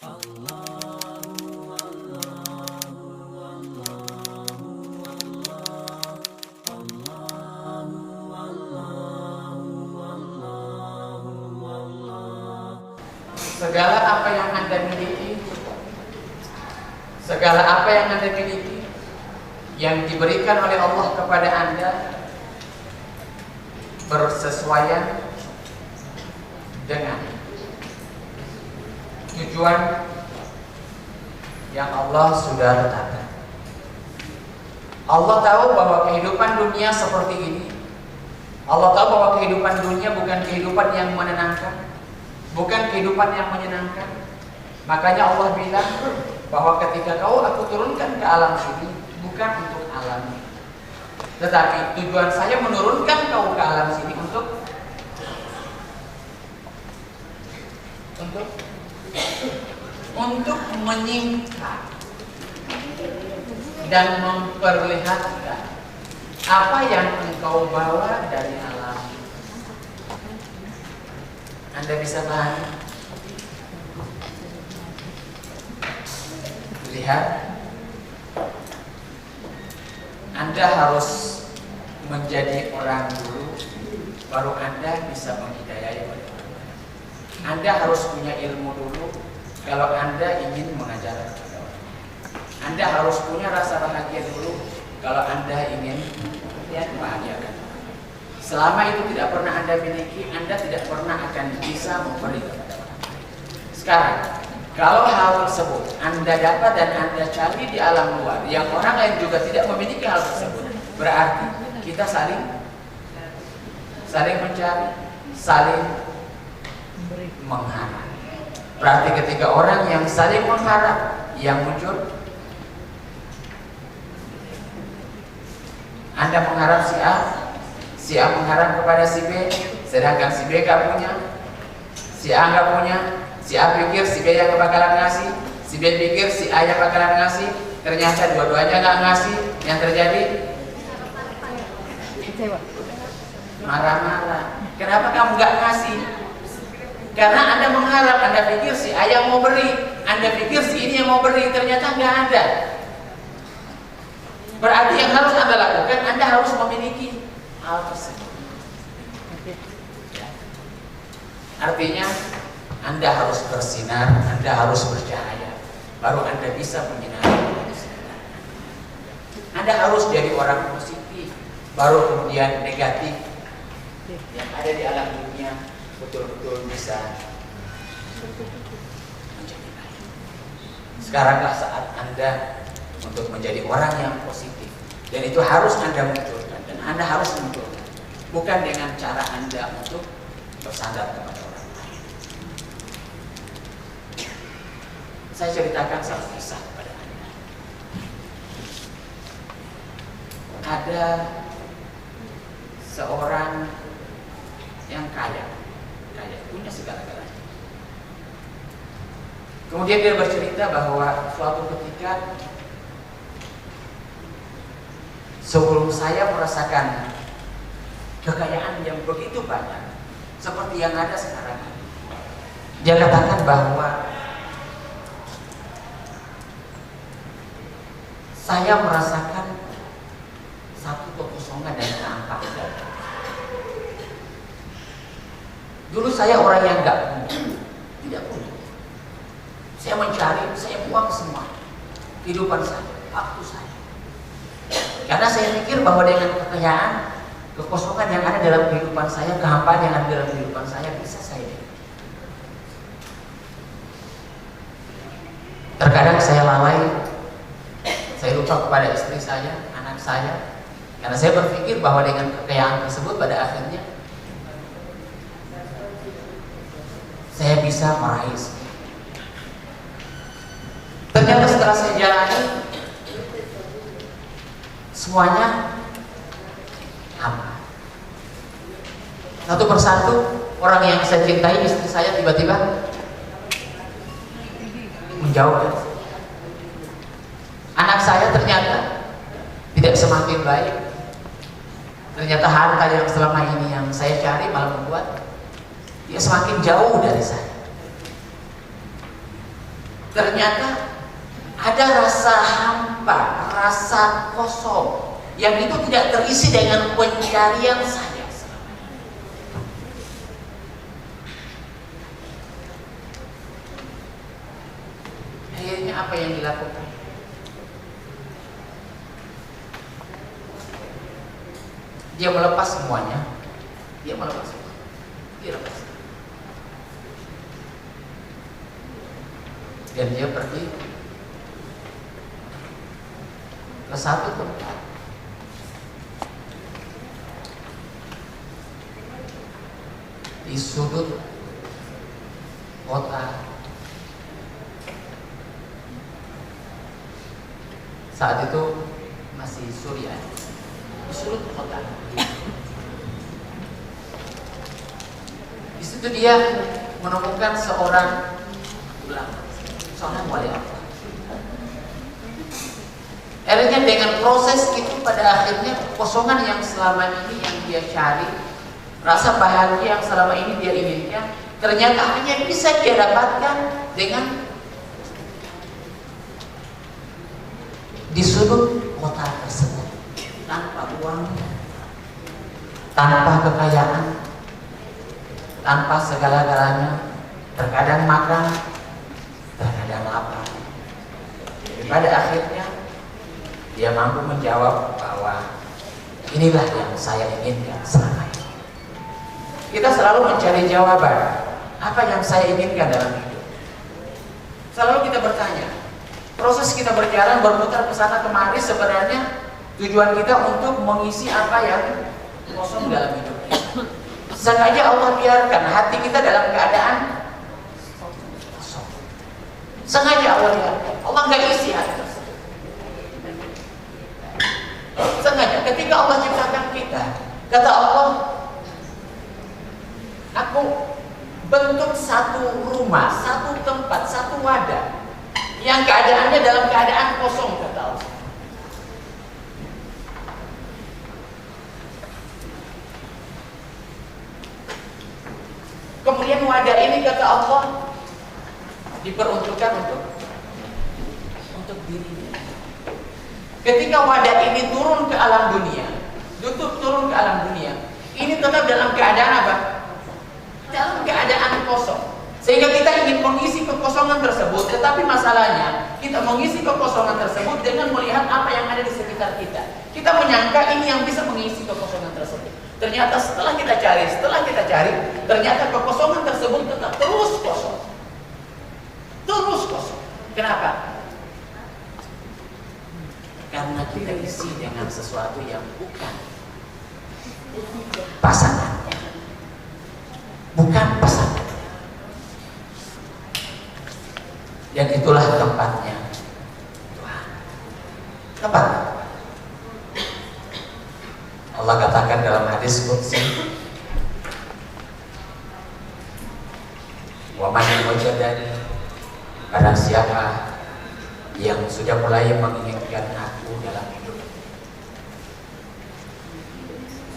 Segala apa yang Anda miliki, segala apa yang Anda miliki, yang diberikan oleh Allah kepada Anda bersesuaian dengan tujuan yang Allah sudah tetapkan. Allah tahu bahwa kehidupan dunia seperti ini. Allah tahu bahwa kehidupan dunia bukan kehidupan yang menenangkan, bukan kehidupan yang menyenangkan. Makanya Allah bilang bahwa ketika aku turunkan ke alam sini bukan untuk alam, tetapi tujuan saya menurunkan kau ke alam sini untuk menyingkap dan memperlihatkan apa yang engkau bawa dari alam. Anda bisa pahami? Lihat, Anda harus menjadi orang dulu, baru Anda bisa menghidayai orang. Anda harus punya ilmu dulu, kalau Anda ingin mengajar kepada orang. Anda harus punya rasa bahagia dulu, kalau Anda ingin membahagiakan. Selama itu tidak pernah Anda miliki, Anda tidak pernah akan bisa memberi kepada orang. Sekarang, kalau hal tersebut Anda dapat dan Anda cari di alam luar, yang orang lain juga tidak memiliki hal tersebut, berarti kita saling mencari, saling mengharap. Berarti ketika orang yang saling mengharap yang muncul, Anda mengharap si A mengharap kepada si B, sedangkan si B gak punya, si A gak punya, si A pikir si B yang bakalan ngasih, si B pikir si A yang bakalan ngasih, ternyata dua-duanya gak ngasih. Yang terjadi marah-marah. Kenapa kamu gak ngasih? Karena Anda mengharap, Anda pikir si A yang mau beri, Anda pikir si ini yang mau beri, ternyata nggak ada. Berarti yang harus Anda lakukan, Anda harus memiliki hal tersebut. Artinya Anda harus bersinar, Anda harus bercahaya, baru Anda bisa menyinari sekitar. Anda harus jadi orang positif, baru kemudian negatif yang ada di alam dunia betul-betul bisa menjadi baik. Sekaranglah saat Anda untuk menjadi orang yang positif, dan itu harus Anda munculkan, dan Anda harus munculkan, bukan dengan cara Anda untuk bersandar kepada orang lain. Saya ceritakan satu kisah kepada Anda. Ada seorang yang kaya, punya segala-galanya. Kemudian dia bercerita bahwa suatu ketika, sebelum saya merasakan kekayaan yang begitu banyak seperti yang ada sekarang ini, dia katakan bahwa saya merasakan satu kekosongan dan keampatan. Dulu saya orang yang tidak punya. Saya mencari, saya buang semua kehidupan saya, waktu saya. Karena saya pikir bahwa dengan kekayaan, kekosongan yang ada dalam kehidupan saya, kehampaan yang ada dalam kehidupan saya, bisa saya. Terkadang saya lalai, saya lupa kepada istri saya, anak saya, karena saya berpikir bahwa dengan kekayaan tersebut pada akhirnya saya bisa meraih. Ternyata setelah saya jalani, semuanya hampa. Satu persatu orang yang saya cintai, istri saya, tiba-tiba menjauh. Anak saya ternyata tidak semakin baik. Ternyata harta yang selama ini yang saya cari malah membuat dia semakin jauh dari saya. ternyata ada rasa hampa, rasa kosong yang itu tidak terisi dengan pencarian saya. Akhirnya apa yang dilakukan? Dia melepas semuanya. Dia melepas semua. Dia lepas. Dan dia pergi ke satu tempat di sudut kota. Saat itu masih Suriah, di sudut kota. Di situ dia menemukan seorang ulama, seorang wali Allah. Akhirnya dengan proses itu pada akhirnya kekosongan yang selama ini yang dia cari, rasa bahagia yang selama ini dia inginkan, ternyata hanya bisa dia dapatkan dengan di sudut kota tersebut, tanpa uang, tanpa kekayaan, tanpa segala-galanya, terkadang makan, terkadang lapar. Pada akhirnya dia mampu menjawab bahwa inilah yang saya inginkan selama ini. Kita selalu mencari jawaban, apa yang saya inginkan dalam hidup. Selalu kita bertanya, proses kita berjalan berputar ke sana kemari sebenarnya tujuan kita untuk mengisi apa yang kosong dalam hidup kita. Sengaja Allah biarkan hati kita dalam keadaan kosong. Sengaja Allah biarkan. Allah nggak isi hati tersebut. Sengaja ketika Allah ciptakan kita, kata Allah, aku bentuk satu rumah, satu tempat, satu wadah yang keadaannya dalam keadaan kosong, kata Allah. Kemudian wadah ini, kata Allah, diperuntukkan untuk dirinya. Ketika wadah ini turun ke alam dunia, turun ke alam dunia, ini tetap dalam keadaan apa? Dalam keadaan kosong. Sehingga kita ingin mengisi kekosongan tersebut, tetapi masalahnya kita mengisi kekosongan tersebut dengan melihat apa yang ada di sekitar kita. Kita menyangka ini yang bisa mengisi kekosongan tersebut. Ternyata setelah kita cari, ternyata kekosongan tersebut tetap terus kosong. Terus kosong. Kenapa? Karena kita isi dengan sesuatu yang bukan pasangannya, bukan pasangannya. Dan itulah tempatnya Tuhan. Tempat Allah katakan dalam hadis qudsi, wa man wajadani, barang siapa yang sudah mulai menginginkan aku dalam hidup,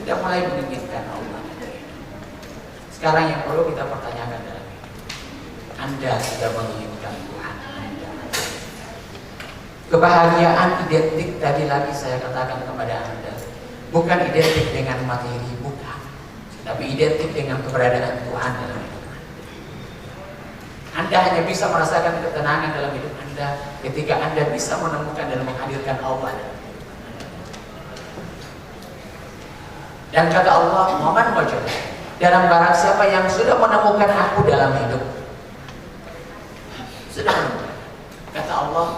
sudah mulai menginginkan Allah. Sekarang yang perlu kita pertanyakan dalam hidup, Anda sudah menginginkan Tuhan Anda? Kebahagiaan identik tadi lagi saya katakan kepada Anda, bukan identik dengan materi, bukan, tapi identik dengan keberadaan Tuhan dalam hidup Anda. Anda hanya bisa merasakan ketenangan dalam hidup Anda ketika Anda bisa menemukan dan menghadirkan Allah dalam hidup Anda. Dan kata Allah, "Waman wajada," dalam barang siapa yang sudah menemukan aku dalam hidup, sudah menemukan, kata Allah,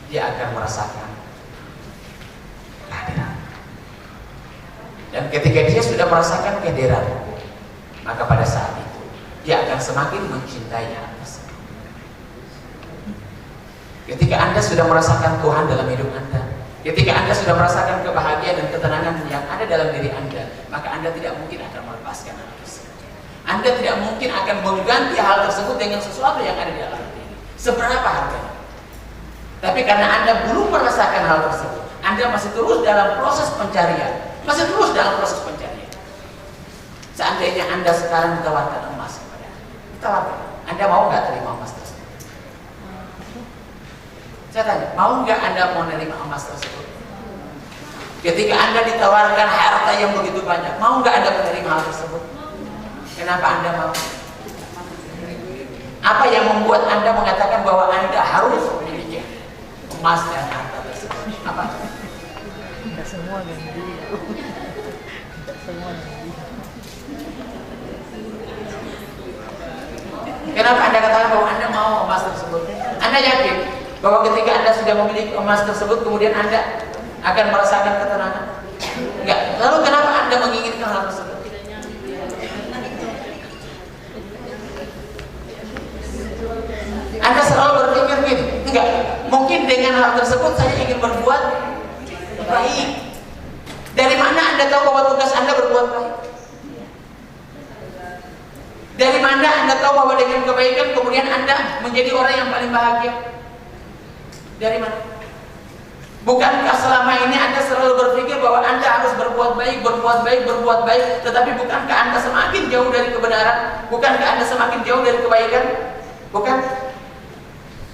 dia akan merasakan kehadiran. Dan ketika dia sudah merasakan kehadiran, maka pada saat itu dia akan semakin mencintai hal tersebut. Ketika Anda sudah merasakan Tuhan dalam hidup Anda, ketika Anda sudah merasakan kebahagiaan dan ketenangan yang ada dalam diri Anda, maka Anda tidak mungkin akan melepaskan hal tersebut. Anda tidak mungkin akan mengganti hal tersebut dengan sesuatu yang ada di dalam diri, seberapa harganya. Tapi karena Anda belum merasakan hal tersebut, Anda masih terus dalam proses pencarian, Seandainya Anda sekarang ditawarkan Tawarkan, Anda mau nggak terima emas tersebut? Saya tanya, mau nggak Anda mau menerima emas tersebut? Ketika Anda ditawarkan harta yang begitu banyak, mau nggak Anda menerima hal tersebut? Kenapa Anda mau? Apa yang membuat Anda mengatakan bahwa Anda harus memiliki emas dan harta tersebut? Apa? Tidak semua ganti. Tidak semua ganti. Kenapa Anda katakan bahwa Anda mau emas tersebut? Anda yakin bahwa ketika Anda sudah memiliki emas tersebut, kemudian Anda akan merasakan ketenangan? Enggak. Lalu kenapa Anda menginginkan hal tersebut? Anda selalu berpikir gini, enggak, mungkin dengan hal tersebut saya ingin berbuat baik. Dari mana Anda tahu bahwa tugas Anda berbuat baik? Dari mana Anda tahu bahwa dengan kebaikan kemudian Anda menjadi orang yang paling bahagia? Dari mana? Bukankah selama ini Anda selalu berpikir bahwa Anda harus berbuat baik, berbuat baik, berbuat baik, tetapi bukankah Anda semakin jauh dari kebenaran? Bukankah Anda semakin jauh dari kebaikan? Bukan?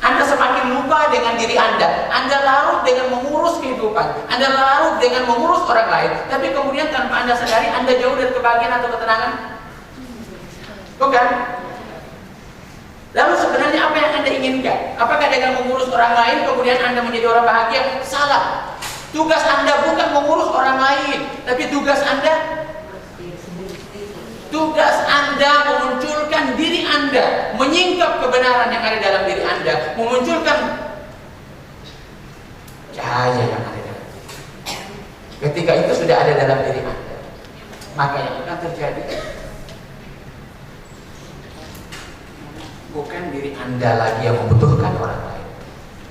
Anda semakin lupa dengan diri Anda. Anda larut dengan mengurus kehidupan. Anda larut dengan mengurus orang lain. Tapi kemudian tanpa Anda sadari, Anda jauh dari kebahagiaan atau ketenangan. Bukan? Lalu sebenarnya apa yang Anda inginkan? Apakah dengan mengurus orang lain kemudian Anda menjadi orang bahagia? Salah. Tugas Anda bukan mengurus orang lain, tapi tugas Anda memunculkan diri Anda, menyingkap kebenaran yang ada dalam diri Anda, memunculkan cahaya yang ada dalam diri. Ketika itu sudah ada dalam diri Anda, maka yang akan terjadi bukan diri Anda lagi yang membutuhkan orang lain,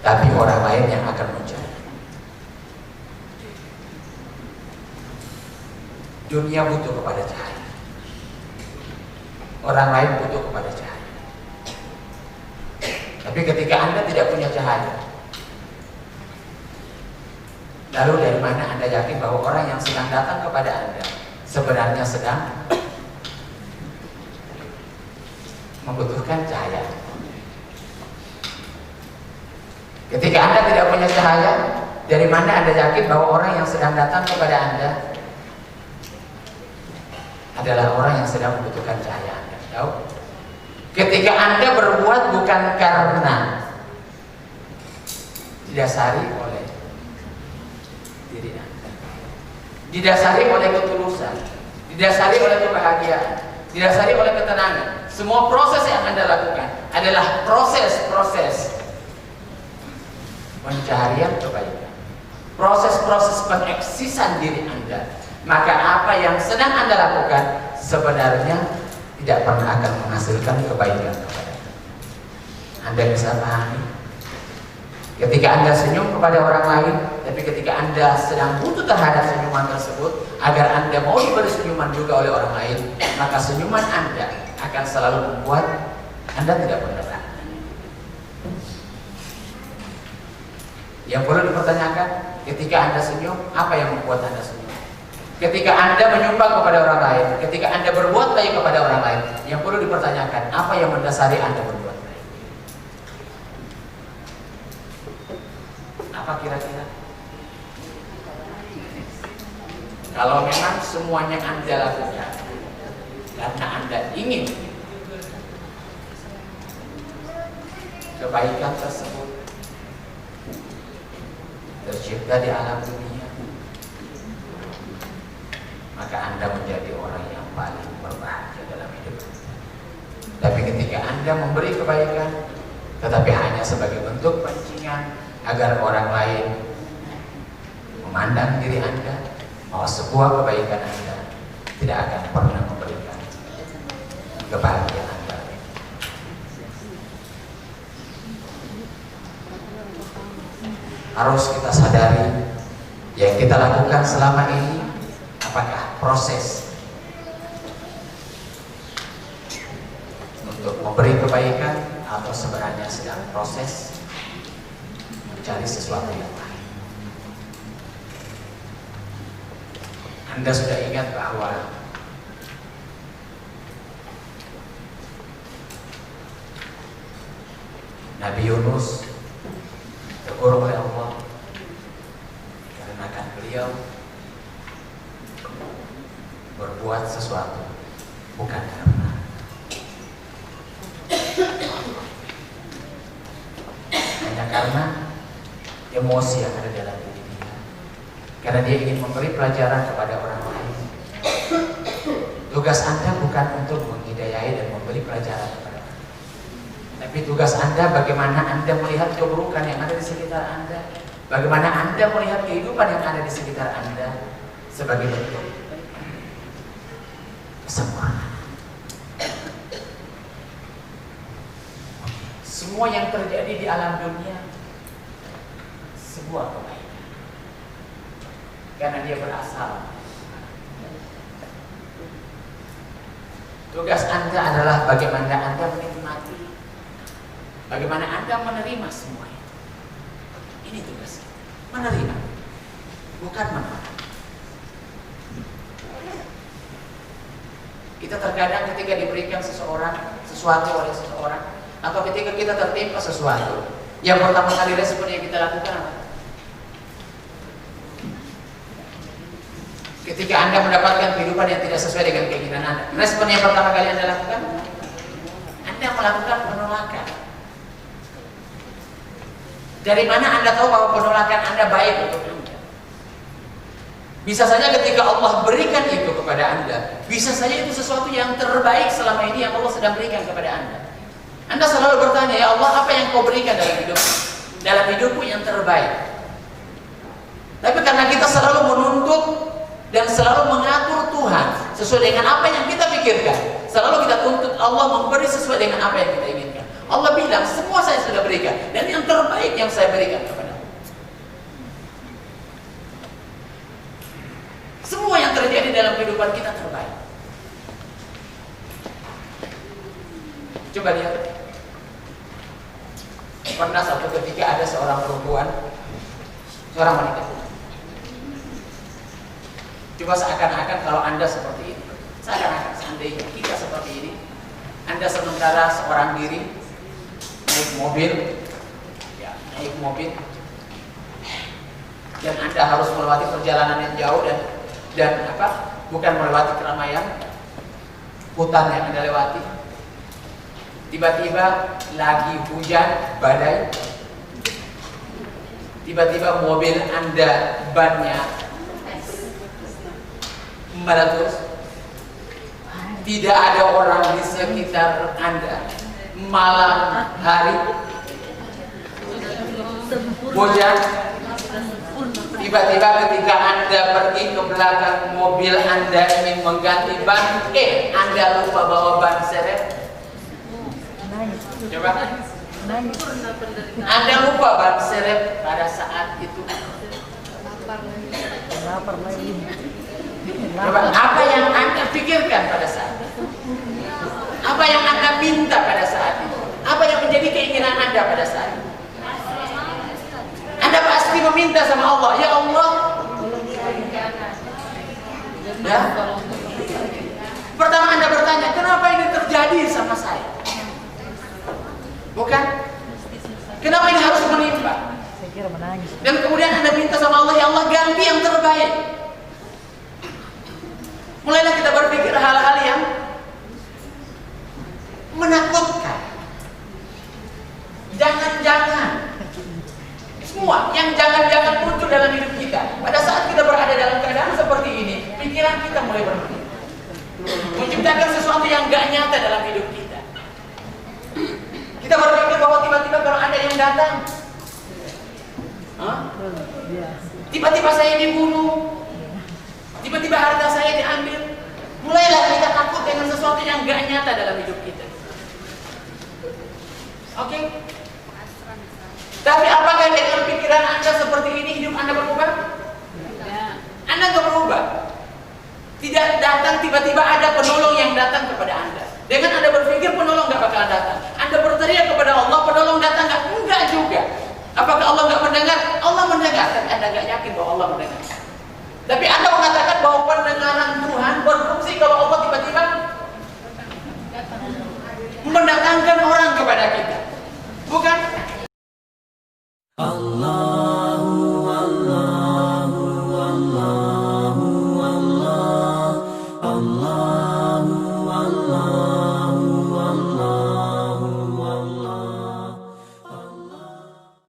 tapi orang lain yang akan mencari. Dunia butuh kepada cahaya. Orang lain butuh kepada cahaya. Tapi ketika Anda tidak punya cahaya, lalu dari mana Anda yakin bahwa orang yang sedang datang kepada Anda sebenarnya sedang membutuhkan cahaya? Ketika Anda tidak punya cahaya, dari mana Anda yakin bahwa orang yang sedang datang kepada Anda adalah orang yang sedang membutuhkan cahaya Anda? Tahu? Ketika Anda berbuat bukan karena didasari oleh diri Anda, didasari oleh ketulusan, didasari oleh kebahagiaan, didasari oleh ketenangan. Semua proses yang Anda lakukan adalah proses-proses pencarian kebaikan, proses-proses pengeksisan diri Anda. Maka apa yang sedang Anda lakukan sebenarnya tidak pernah akan menghasilkan kebaikan kepada Anda. Anda bisa pahami? Ketika Anda senyum kepada orang lain, tapi ketika Anda sedang butuh terhadap senyuman tersebut, agar Anda mau diberi senyuman juga oleh orang lain, maka senyuman Anda akan selalu membuat Anda tidak bergerak. Yang perlu dipertanyakan, ketika Anda senyum, apa yang membuat Anda senyum? Ketika Anda menyumbang kepada orang lain, ketika Anda berbuat baik kepada orang lain, yang perlu dipertanyakan, apa yang mendasari Anda berbuat baik? Apa kira-kira? Kalau memang semuanya Anda lakukan karena Anda ingin kebaikan tersebut tercipta di alam dunia, maka Anda menjadi orang yang paling berbahagia dalam hidup. Tapi ketika Anda memberi kebaikan, tetapi hanya sebagai bentuk pancingan agar orang lain memandang diri Anda, bahwa sebuah kebaikan Anda tidak akan pernah memberikan kebahagiaan Anda. Harus kita sadari yang kita lakukan selama ini, apakah proses untuk memberi kebaikan atau sebenarnya sedang proses mencari sesuatu yang lain. Anda sudah ingat bahwa Nabi Yunus tegur oleh Allah karena beliau berbuat sesuatu bukan karena hanya karena emosi yang ada dalam diri dia, karena dia ingin memberi pelajaran kepada orang lain. Tugas Anda bukan untuk menghidayai dan memberi pelajaran kepada orang, tapi tugas Anda bagaimana Anda melihat keburukan yang ada di sekitar Anda, bagaimana Anda melihat kehidupan yang ada di sekitar Anda sebagai bentuk kesempurnaan. Semua yang terjadi di alam dunia sebuah kebaikan, karena dia berasal. Tugas Anda adalah bagaimana Anda menikmati, bagaimana Anda menerima semua itu. Ini tugas kita, menerima, bukan menolak. Kita terkadang ketika diberikan sesuatu oleh seseorang, atau ketika kita tertimpa sesuatu, yang pertama kali respon yang kita lakukan apa? Ketika Anda mendapatkan kehidupan yang tidak sesuai dengan keinginan Anda, respon yang pertama kali Anda lakukan, Anda melakukan penolakan. Dari mana Anda tahu bahwa penolakan Anda baik untuk Anda? Bisa saja ketika Allah berikan itu kepada Anda, bisa saja itu sesuatu yang terbaik selama ini yang Allah sedang berikan kepada Anda. Anda selalu bertanya, ya Allah, apa yang kau berikan dalam hidupku? Dalam hidupku yang terbaik. Tapi karena kita selalu menuntut dan selalu mengatur Tuhan sesuai dengan apa yang kita pikirkan, selalu kita tuntut Allah memberi sesuai dengan apa yang kita inginkan. Allah bilang, semua saya sudah berikan, dan yang terbaik yang saya berikan kepada Anda. Semua yang terjadi dalam kehidupan kita terbaik. Coba lihat. Pernah suatu ketika ada seorang perempuan, seorang wanita. Coba seakan-akan kalau Anda seperti ini, seakan-akan seandainya kita seperti ini, Anda sementara seorang diri naik mobil, dan Anda harus melewati perjalanan yang jauh dan bukan melewati keramaian, hutan yang Anda lewati. Tiba-tiba lagi hujan badai, tiba-tiba mobil Anda bannya meletus, tidak ada orang di sekitar Anda, malam hari hujan. Tiba-tiba ketika Anda pergi ke belakang mobil Anda ingin mengganti ban, Anda lupa bawa ban serep. Coba, Anda lupa ban serep pada saat itu. Lapar lagi. Coba, apa yang Anda pikirkan pada saat itu? Apa yang Anda minta pada saat itu? Apa yang menjadi keinginan Anda pada saat itu? Anda pasti meminta sama Allah, ya Allah. Ya? Pertama Anda bertanya, kenapa ini terjadi sama saya? Bukan? Kenapa ini harus menimpa? Saya kira menangis. Dan kemudian Anda minta sama Allah, ya Allah ganti yang terbaik. Mulailah kita berpikir hal-hal yang menakutkan. Jangan-jangan. Semua yang jangan-jangan muncul dalam hidup kita. Pada saat kita berada dalam keadaan seperti ini, pikiran kita mulai berpikir, menciptakan sesuatu yang gak nyata dalam hidup kita. Kita berpikir bahwa tiba-tiba kalau ada yang datang, tiba-tiba saya dibunuh, tiba-tiba harta saya diambil. Mulailah kita takut dengan sesuatu yang gak nyata dalam hidup kita. Oke? Tapi apakah dengan pikiran Anda seperti ini hidup Anda berubah? Anda gak berubah. Tidak datang tiba-tiba ada penolong yang datang kepada Anda. Dengan Anda berpikir penolong gak bakal datang. Anda berteriak kepada Allah, penolong datang gak? Enggak juga. Apakah Allah gak mendengar? Allah mendengar, tapi Anda gak yakin bahwa Allah mendengar. Tapi Anda mengatakan bahwa pendengaran Tuhan berfungsi kalau Allah tiba-tiba mendatangkan orang kepada kita.